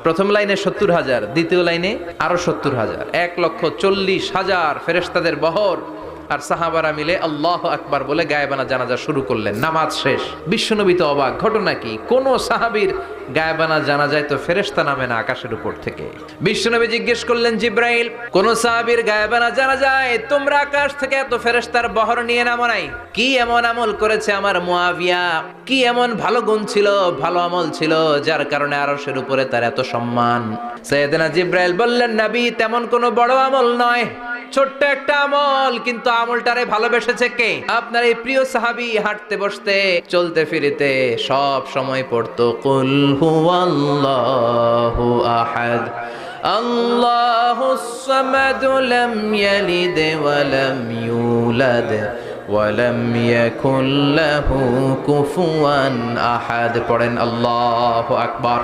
প্রথম লাইনে 70,000, দ্বিতীয় লাইনে আরো 70,000, 1,40,000 ফেরেশতাদের বহর। আর সাহাবারা মিলে আল্লাহু আকবার বলে গায়েবানা জানাজা শুরু করলেন। নামাজ শেষ। বিশ্বনবী তো অবাক, ঘটনা কি? কোন সাহাবীর গায়েবানা জানাজায় তো ফেরেশতা নামে না আকাশের উপর থেকে। বিশ্বনবী জিজ্ঞেস করলেন, জিব্রাইল, কোন সাহাবীর গায়েবানা জানাজায় তোমরা আকাশ থেকে এত ফেরেশতার বহর নিয়ে নামো নাই? কি এমন আমল করেছে আমার মুয়াবিয়া? কি এমন ভালো গুণ ছিল, ভালো আমল ছিল, যার কারণে আরশের উপরে তার এত সম্মান? সাইয়েদনা জিব্রাইল বললেন, নবী, তেমন কোনো বড় আমল নয়, ছোট্ট একটা আমল, কিন্তু আমলটারে ভালোবেসেছে কে? আপনার এই প্রিয় সাহাবী হাঁটতে বসতে চলতে ফিরিতে সব সময় পড়তো কুল হুয়াল্লাহু আহাদ আল্লাহুস সামাদ লাম ইয়ালিদ ওয়া লাম ইউলাদ ওয়া লাম ইয়াকুল লাহু কুফুয়ান আহাদ। পড়েন আল্লাহু আকবার।